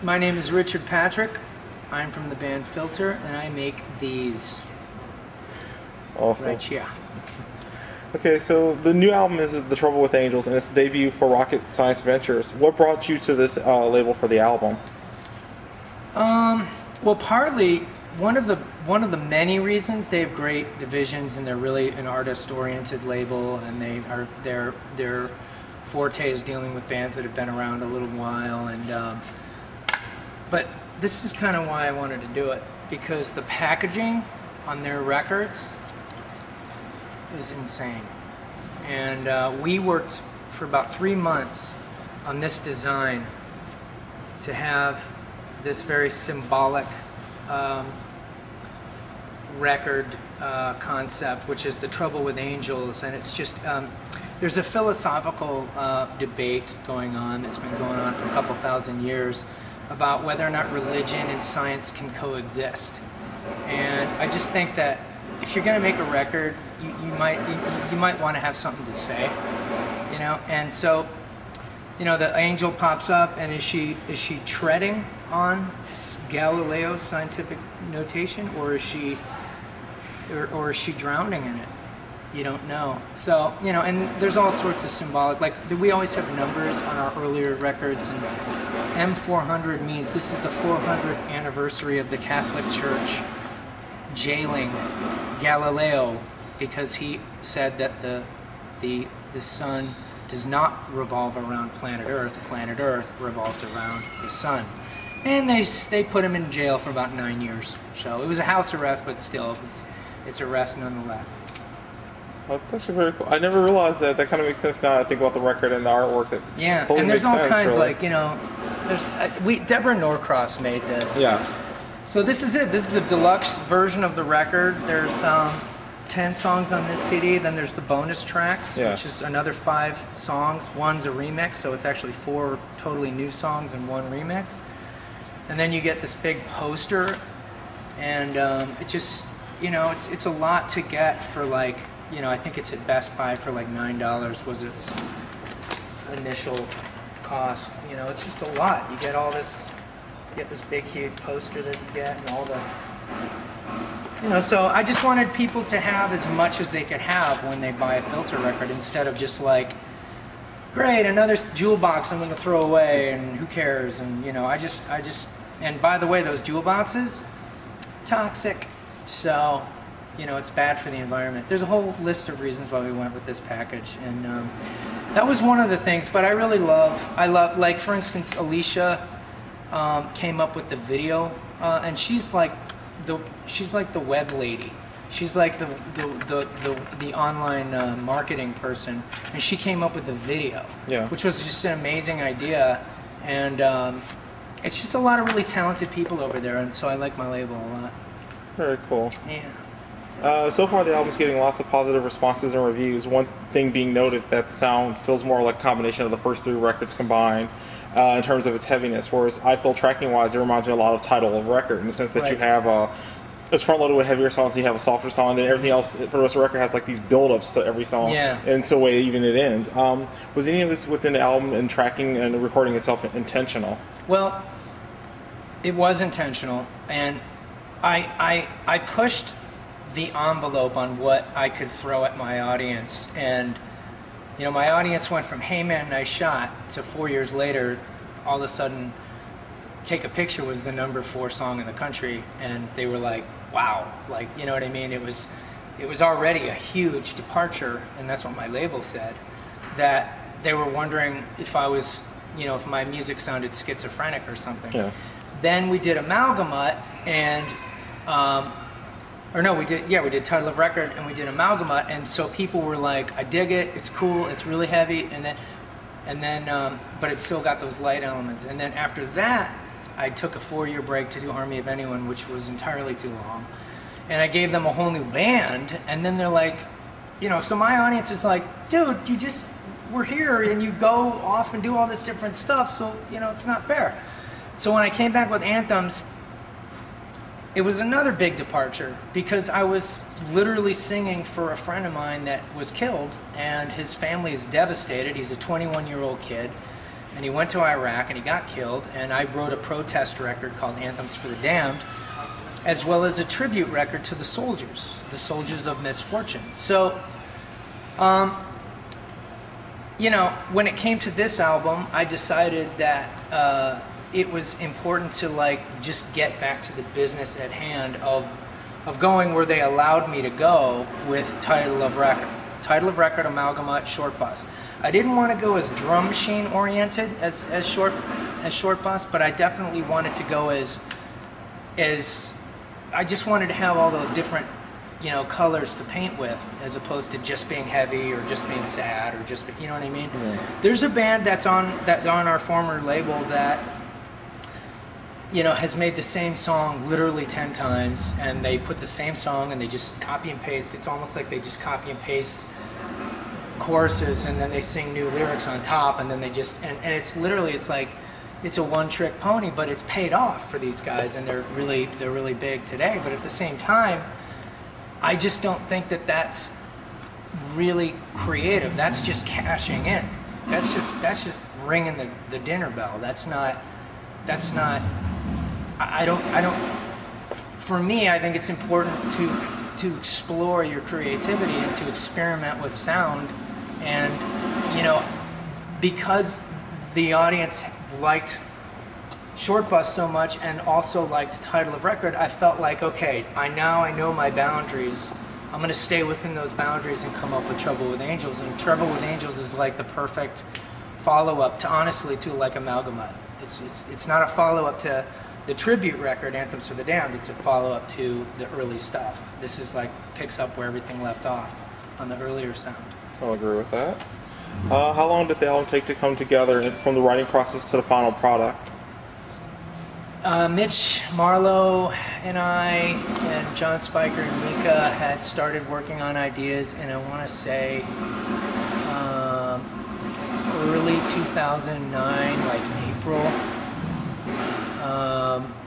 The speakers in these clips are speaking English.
My name is Richard Patrick. I'm from the band Filter, and I make these. Awesome. Right here. Okay, so the new album is The Trouble with Angels, and it's the debut for Rocket Science Ventures. What brought you to this label for the album? Well, partly one of the many reasons. They have great divisions, and they're really an artist-oriented label, and their forte is dealing with bands that have been around a little while. And but this is kind of why I wanted to do it, because the packaging on their records is insane. And we worked for about 3 months on this design to have this very symbolic record concept, which is The Trouble with Angels. And it's just, there's a philosophical debate going on that's been going on for a couple thousand years about whether or not religion and science can coexist. And I just think that if you're going to make a record, you might want to have something to say, you know. And so, you know, the angel pops up, and is she treading on Galileo's scientific notation, or is she drowning in it? You don't know. So, you know, and there's all sorts of symbolic, like we always have numbers on our earlier records, and M400 means this is the 400th anniversary of the Catholic Church jailing Galileo because he said that the sun does not revolve around planet Earth revolves around the sun. And they put him in jail for about 9 years. So it was a house arrest, but still, it's arrest nonetheless. That's actually very cool. I never realized that. That kind of makes sense now. I think about the record and the artwork. That yeah, totally and there's all sense, kinds, really. like, you know, Deborah Norcross made this. Yes. So this is it. This is the deluxe version of the record. There's 10 songs on this CD. Then there's the bonus tracks, yes, which is another 5 songs. One's a remix, so it's actually 4 totally new songs and 1 remix. And then you get this big poster, and it just, you know, it's a lot to get for, like, you know, I think it's at Best Buy for like $9 was its initial cost. You know, it's just a lot. You get all this, you get this big huge poster that you get, and all the, you know. So I just wanted people to have as much as they could have when they buy a Filter record, instead of just like, great, another jewel box I'm going to throw away, and who cares? And, you know, I just, and by the way, those jewel boxes, toxic. So, you know, it's bad for the environment. There's a whole list of reasons why we went with this package, and that was one of the things. But I love, like, for instance, Alicia came up with the video, and she's like the web lady. She's like the online marketing person, and she came up with the video, yeah, which was just an amazing idea. And it's just a lot of really talented people over there, and so I like my label a lot. Very cool. Yeah. So far, the album's getting lots of positive responses and reviews. One thing being noted, that the sound feels more like a combination of the first 3 records combined in terms of its heaviness, whereas I feel tracking-wise, it reminds me a lot of Title of Record, in the sense that, right, you have it's front-loaded with heavier songs, and you have a softer song, and everything else for the rest of the record has like these build-ups to every song, yeah, until the way even it ends. Was any of this within the album and tracking and recording itself intentional? Well, it was intentional, and I pushed the envelope on what I could throw at my audience. And, you know, my audience went from "Hey Man, Nice Shot" to 4 years later, all of a sudden, "Take a Picture" was the number 4 song in the country, and they were like, wow, like, you know what I mean? It was already a huge departure, and that's what my label said, that they were wondering if I was, you know, if my music sounded schizophrenic or something. Yeah. Then we did Amalgamut, and we did Title of Record, and we did Amalgamut, and so people were like, I dig it, it's cool, it's really heavy, and then but it's still got those light elements. And then after that, I took a 4-year break to do Army of Anyone, which was entirely too long, and I gave them a whole new band. And then they're like, you know, so my audience is like, dude, we're here, and you go off and do all this different stuff, so, you know, it's not fair. So when I came back with Anthems, it was another big departure, because I was literally singing for a friend of mine that was killed, and his family is devastated. He's a 21-year-old kid, and he went to Iraq and he got killed, and I wrote a protest record called Anthems for the Damned, as well as a tribute record to the soldiers of misfortune. So, when it came to this album, I decided that it was important to just get back to the business at hand of going where they allowed me to go with title of record, Amalgamut, Short Bus. I didn't want to go as drum machine oriented as Short Bus, but I definitely wanted to go as I just wanted to have all those different colors to paint with, as opposed to just being heavy or just being sad or just, you know what I mean? Yeah. There's a band that's on our former label that has made the same song literally 10 times, and they put the same song and they just copy and paste. It's almost like they just copy and paste choruses, and then they sing new lyrics on top, and then they just and it's literally, it's like it's a one-trick pony, but it's paid off for these guys, and they're really big today. But at the same time, I just don't think that that's really creative. That's just cashing in. That's just ringing the dinner bell. That's not. I don't. For me, I think it's important to explore your creativity and to experiment with sound, and because the audience liked Short Bus so much and also liked title of record, I felt like, okay, I know my boundaries. I'm going to stay within those boundaries and come up with Trouble with Angels. And Trouble with Angels is like the perfect follow-up to Amalgamut. It's not a follow-up to the tribute record, Anthems for the Damned. It's a follow-up to the early stuff. This is picks up where everything left off on the earlier sound. I'll agree with that. How long did the album take to come together, from the writing process to the final product? Mitch Marlowe and I and John Spiker and Mika had started working on ideas, and I want to say early 2009, April.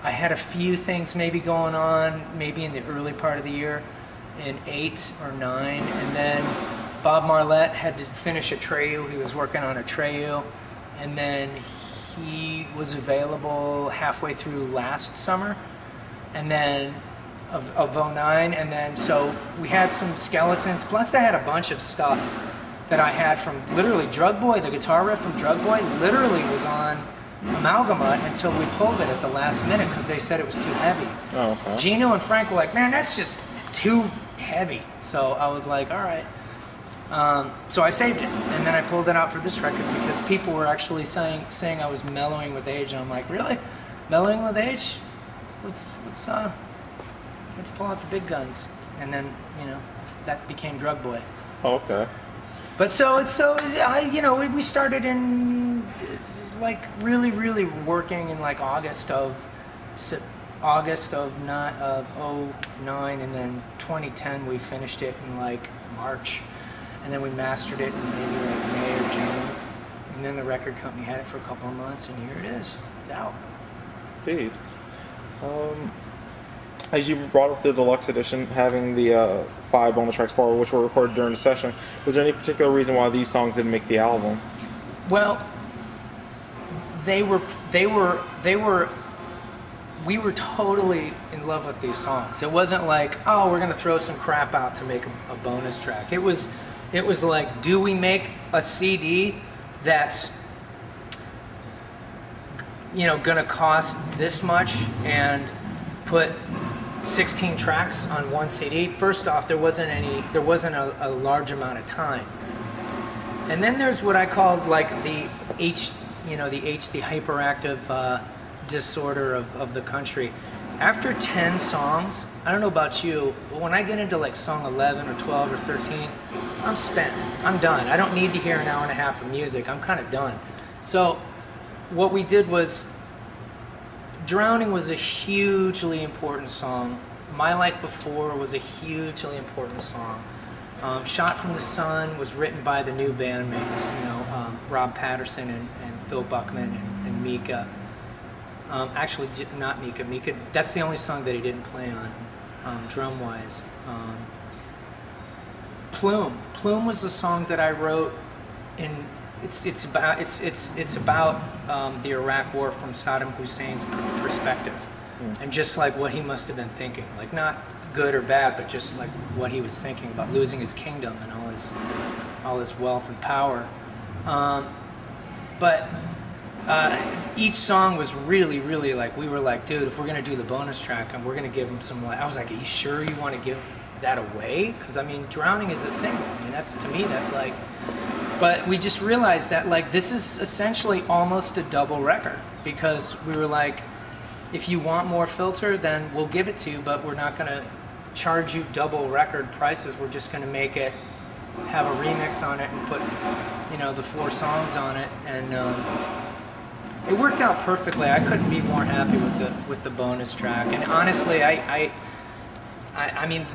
I had a few things maybe going on, maybe in the early part of the year, in 8 or 9, and then Bob Marlette had to finish a Treyu. He was working on a Treyu, and then he was available halfway through last summer, and then of 09, and then so we had some skeletons, plus I had a bunch of stuff that I had from literally Drug Boy. The guitar riff from Drug Boy literally was on Amalgamut until we pulled it at the last minute because they said it was too heavy. Oh, okay. Gino and Frank were like, man, that's just too heavy. So I was like, all right. So I saved it, and then I pulled it out for this record because people were actually saying I was mellowing with age, and I'm like, really? Mellowing with age? Let's pull out the big guns. And then, that became Drug Boy. Oh, okay. But we started in really working in August of 09, and then 2010 we finished it in March, and then we mastered it in maybe May or June, and then the record company had it for a couple of months, and here it is. It's out. Indeed. As you brought up the deluxe edition, having the 5 bonus tracks forward, which were recorded during the session, was there any particular reason why these songs didn't make the album? Well, we were totally in love with these songs. It wasn't like, oh, we're gonna throw some crap out to make a bonus track. It was like, do we make a CD that's gonna cost this much and put 16 tracks on one CD? First off, there wasn't a large amount of time. And then there's what I called the hyperactive disorder of the country. After 10 songs, I don't know about you, but when I get into song 11 or 12 or 13, I'm spent. I'm done. I don't need to hear an hour and a half of music. I'm kind of done. So what we did was, Drowning was a hugely important song. My Life Before was a hugely important song. Shot from the Sun was written by the new bandmates, Rob Patterson and Phil Buckman and Mika. Actually, not Mika. Mika, that's the only song that he didn't play on, drum-wise. Plume was the song that I wrote it's about the Iraq War from Saddam Hussein's perspective, and just like what he must have been thinking, like not good or bad, but just like what he was thinking about losing his kingdom and all his wealth and power. But each song was really, really like, we were like, dude, if we're gonna do the bonus track and we're gonna give him some, like, I was like, are you sure you want to give that away? Because I mean, Drowning is a single. I mean, that's, to me, that's like, but we just realized that like this is essentially almost a double record, because we were like, if you want more Filter, then we'll give it to you, but we're not gonna charge you double record prices. We're just gonna make it, have a remix on it and put, you know, the 4 songs on it, and it worked out perfectly. I couldn't be more happy with the bonus track. And honestly, I mean,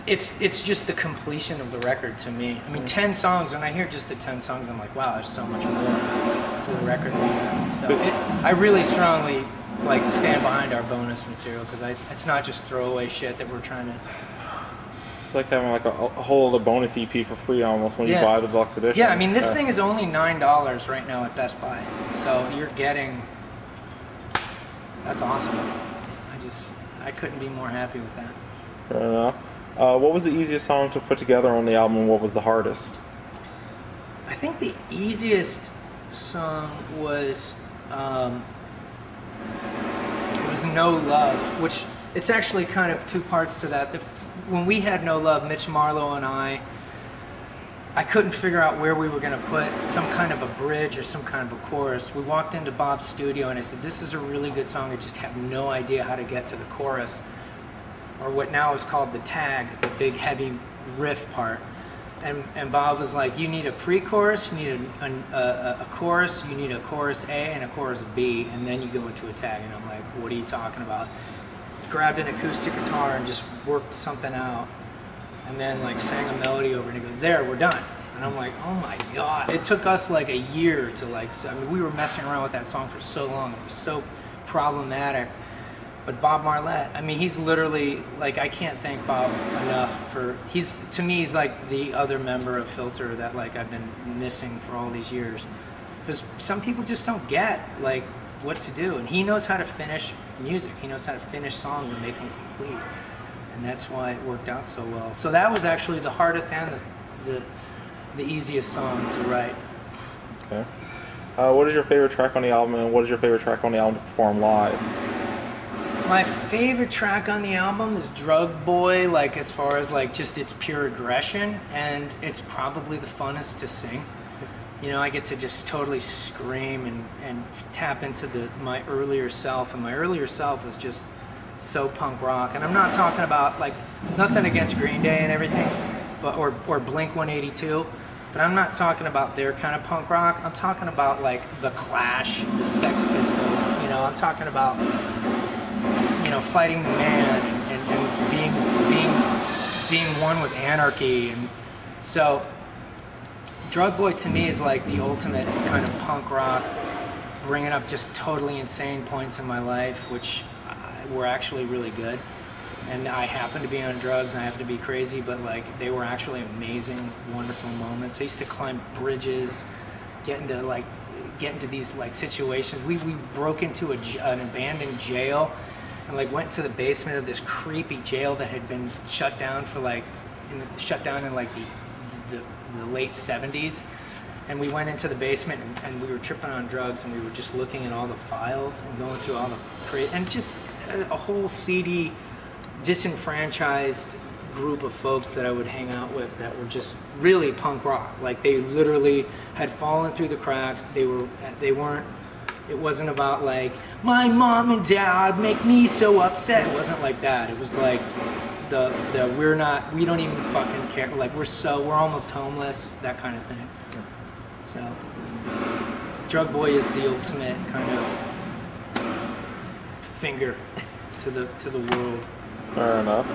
it's just the completion of the record to me. I mean, 10 songs. When I hear just the 10 songs, I'm like, wow, there's so much more to the record than that. So I really strongly like stand behind our bonus material, because it's not just throwaway shit that we're trying to. It's like having like a whole other bonus EP for free almost when you buy the deluxe edition. Yeah, I mean, this thing is only $9 right now at Best Buy, so you're getting. That's awesome. I couldn't be more happy with that. Fair enough. What was the easiest song to put together on the album, and what was the hardest? I think the easiest song was it was No Love, which it's actually kind of 2 parts to that. When we had No Love, Mitch Marlowe and I couldn't figure out where we were going to put some kind of a bridge or some kind of a chorus. We walked into Bob's studio and I said, this is a really good song, I just have no idea how to get to the chorus, or what now is called the tag, the big heavy riff part. And Bob was like, you need a pre-chorus, you need a chorus, you need a chorus A and a chorus B, and then you go into a tag. And I'm like, what are you talking about? Grabbed an acoustic guitar and just worked something out, and then like sang a melody over it, and he goes, there, we're done. And I'm like, oh my God. It took us like a year to like, I mean, we were messing around with that song for so long. It was so problematic. But Bob Marlette, I mean, he's literally, like, I can't thank Bob enough for, to me, he's like the other member of Filter that like I've been missing for all these years. Because some people just don't get like what to do. And he knows how to finish music. He knows how to finish songs and make them complete. And that's why it worked out so well. So that was actually the hardest and the easiest song to write. Okay. What is your favorite track on the album, and what is your favorite track on the album to perform live? My favorite track on the album is Drug Boy, like as far as like just its pure aggression, and it's probably the funnest to sing. You know, I get to just totally scream and tap into my earlier self, and my earlier self was just so punk rock. And I'm not talking about like, nothing against Green Day and everything, but or Blink 182, but I'm not talking about their kind of punk rock. I'm talking about like the Clash, the Sex Pistols. You know, I'm talking about, you know, fighting the man and being one with anarchy. And so Drug Boy to me is like the ultimate kind of punk rock, bringing up just totally insane points in my life, which were actually really good. And I happened to be on drugs and I happened to be crazy, but like they were actually amazing, wonderful moments. I used to climb bridges, get into these like situations. We broke into an abandoned jail and like went to the basement of this creepy jail that had been shut down for like shut down in like the late 70s. And we went into the basement and we were tripping on drugs, and we were just looking at all the files and going through all the and just a whole seedy, disenfranchised group of folks that I would hang out with that were just really punk rock. Like they literally had fallen through the cracks. They weren't, it wasn't about like, my mom and dad make me so upset. It wasn't like that. It was like we don't even fucking care. Like we're almost homeless, that kind of thing. So Drug Boy is the ultimate kind of finger to the world. Fair enough.